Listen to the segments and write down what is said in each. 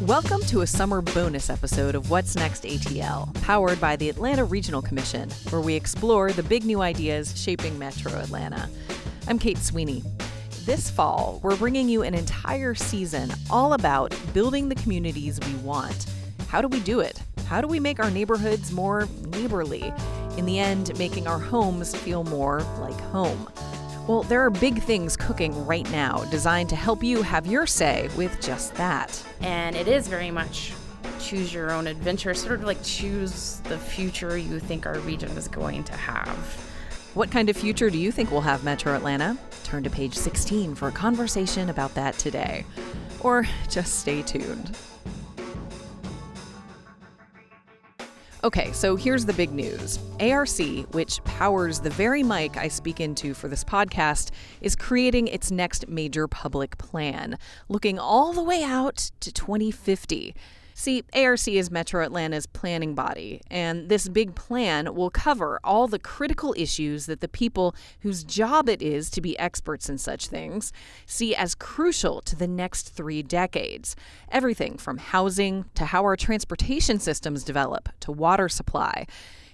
Welcome to a summer bonus episode of What's Next ATL, powered by the Atlanta Regional Commission, where we explore the big new ideas shaping Metro Atlanta. I'm Kate Sweeney. This fall, we're bringing you an entire season all about building the communities we want. How do we do it? How do we make our neighborhoods more neighborly? In the end, making our homes feel more like home. Well, there are big things cooking right now designed to help you have your say with just that. And it is very much choose your own adventure, sort of like choose the future you think our region is going to have. What kind of future do you think will have Metro Atlanta? Turn to page 16 for a conversation about that today. Or just stay tuned. Okay, so here's the big news. ARC, which powers the very mic I speak into for this podcast, is creating its next major public plan, looking all the way out to 2050. See, ARC is Metro Atlanta's planning body, and this big plan will cover all the critical issues that the people whose job it is to be experts in such things see as crucial to the next 3 decades. Everything from housing to how our transportation systems develop to water supply.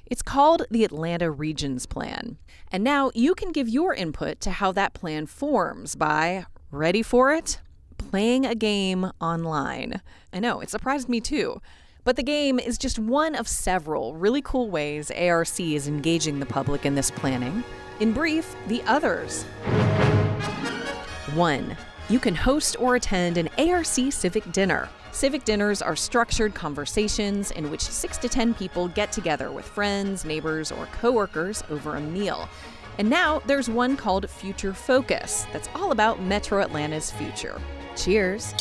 It's called the Atlanta Regions Plan. And now you can give your input to how that plan forms by, ready for it? Playing a game online. I know, it surprised me too. But the game is just one of several really cool ways ARC is engaging the public in this planning. In brief, the others. 1. You can host or attend an ARC Civic dinner. Civic dinners are structured conversations in which 6 to 10 people get together with friends, neighbors, or coworkers over a meal. And now there's one called Future Focus that's all about Metro Atlanta's future. Cheers.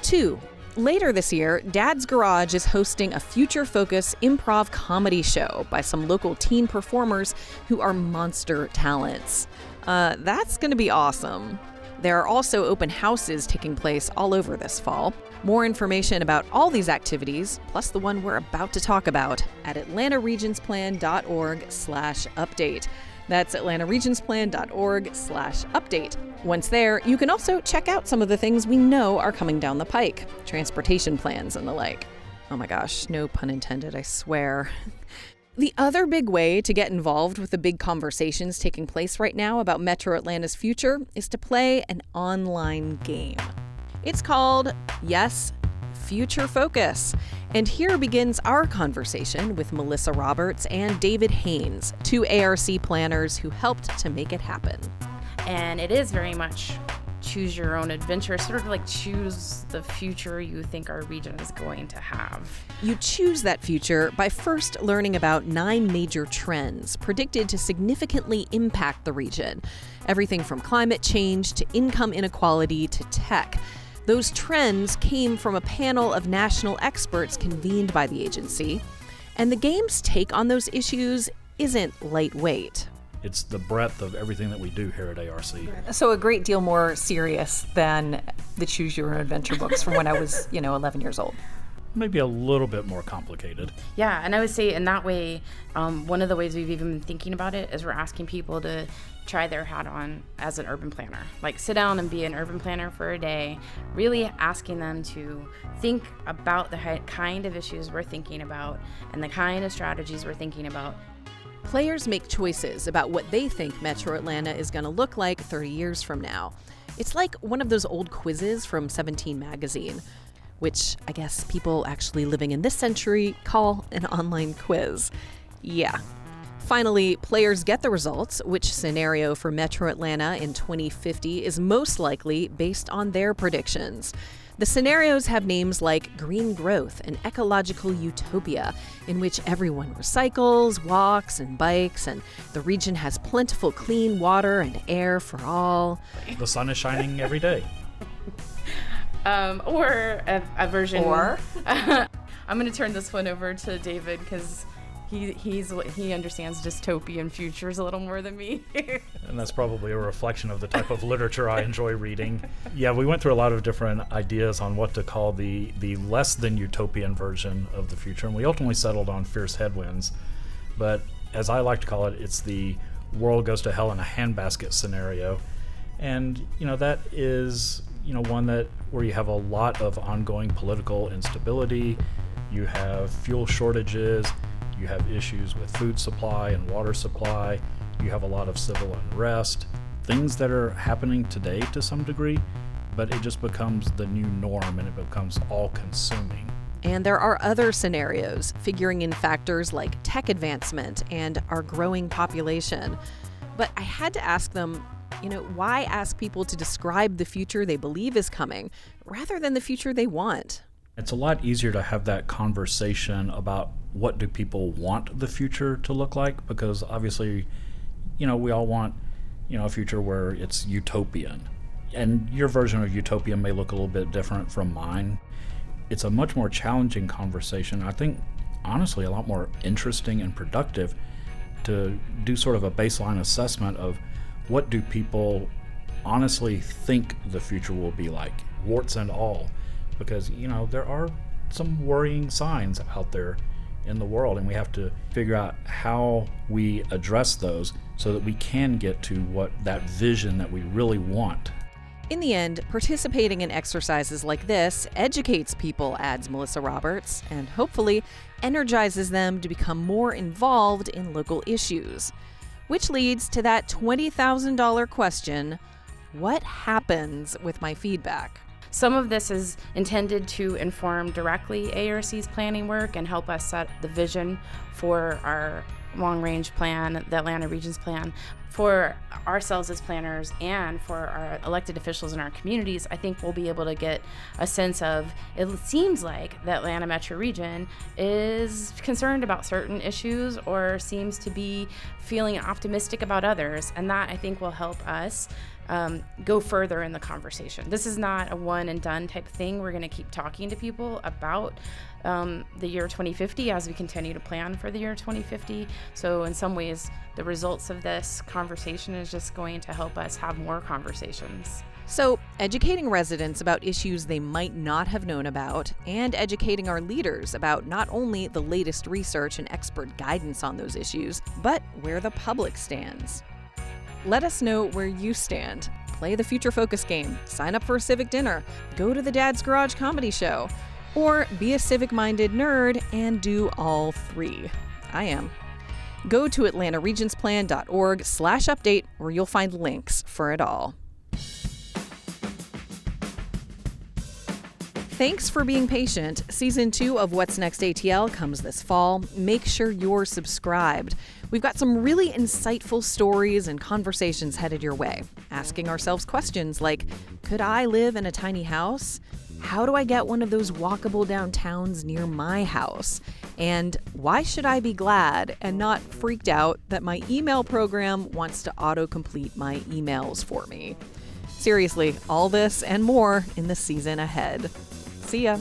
2. Later this year, Dad's Garage is hosting a Future Focus improv comedy show by some local teen performers who are monster talents. That's going to be awesome. There are also open houses taking place all over this fall. More information about all these activities, plus the one we're about to talk about, at atlantaregionsplan.org/update. That's atlantaregionsplan.org/update. Once there, you can also check out some of the things we know are coming down the pike, transportation plans and the like. Oh my gosh, no pun intended, I swear. The other big way to get involved with the big conversations taking place right now about Metro Atlanta's future is to play an online game. It's called, yes, Future Focus. And here begins our conversation with Melissa Roberts and David Haynes, 2 ARC planners who helped to make it happen. And it is very much choose your own adventure, sort of like choose the future you think our region is going to have. You choose that future by first learning about 9 major trends predicted to significantly impact the region. Everything from climate change to income inequality to tech. Those trends came from a panel of national experts convened by the agency. And the game's take on those issues isn't lightweight. It's the breadth of everything that we do here at ARC. So a great deal more serious than the Choose Your Own Adventure books from when I was, 11 years old. Maybe a little bit more complicated. Yeah, and I would say in that way, one of the ways we've even been thinking about it is we're asking people to try their hat on as an urban planner. Like sit down and be an urban planner for a day, really asking them to think about the kind of issues we're thinking about and the kind of strategies we're thinking about. Players make choices about what they think Metro Atlanta is going to look like 30 years from now. It's like one of those old quizzes from 17 magazine, which I guess people actually living in this century call an online quiz. Yeah. Finally, players get the results, which scenario for Metro Atlanta in 2050 is most likely based on their predictions. The scenarios have names like green growth and ecological utopia, in which everyone recycles, walks, and bikes, and the region has plentiful clean water and air for all. The sun is shining every day. Or a version. Or? I'm going to turn this one over to David because he understands dystopian futures a little more than me. And that's probably a reflection of the type of literature I enjoy reading. Yeah, we went through a lot of different ideas on what to call the less than utopian version of the future, and we ultimately settled on fierce headwinds. But as I like to call it, it's the world goes to hell in a handbasket scenario. And, that is, one that where you have a lot of ongoing political instability, you have fuel shortages, you have issues with food supply and water supply, you have a lot of civil unrest, things that are happening today to some degree, but it just becomes the new norm and it becomes all-consuming. And there are other scenarios, figuring in factors like tech advancement and our growing population. But I had to ask them, why ask people to describe the future they believe is coming rather than the future they want? It's a lot easier to have that conversation about what do people want the future to look like, because obviously, we all want, a future where it's utopian. And your version of utopia may look a little bit different from mine. It's a much more challenging conversation. I think, honestly, a lot more interesting and productive to do sort of a baseline assessment of what do people honestly think the future will be like, warts and all. Because, there are some worrying signs out there in the world, and we have to figure out how we address those so that we can get to what that vision that we really want. In the end, participating in exercises like this educates people, adds Melissa Roberts, and hopefully energizes them to become more involved in local issues. Which leads to that $20,000 question, what happens with my feedback? Some of this is intended to inform directly ARC's planning work and help us set the vision for our long-range plan, the Atlanta Regions Plan. For ourselves as planners and for our elected officials in our communities, I think we'll be able to get a sense of, it seems like the Atlanta Metro Region is concerned about certain issues or seems to be feeling optimistic about others, and that I think will help us go further in the conversation. This is not a one and done type of thing. We're going to keep talking to people about the year 2050 as we continue to plan for the year 2050. So in some ways, the results of this conversation is just going to help us have more conversations. So, educating residents about issues they might not have known about, and educating our leaders about not only the latest research and expert guidance on those issues, but where the public stands. Let us know where you stand. Play the Future Focus game, sign up for a Civic dinner, go to the Dad's Garage comedy show, or be a civic-minded nerd and do all three. I am. Go to atlantaregionsplan.org/update where you'll find links for it all. Thanks for being patient. Season 2 of What's Next ATL comes this fall. Make sure you're subscribed. We've got some really insightful stories and conversations headed your way, asking ourselves questions like, could I live in a tiny house? How do I get one of those walkable downtowns near my house? And why should I be glad and not freaked out that my email program wants to autocomplete my emails for me? Seriously, all this and more in the season ahead. See ya.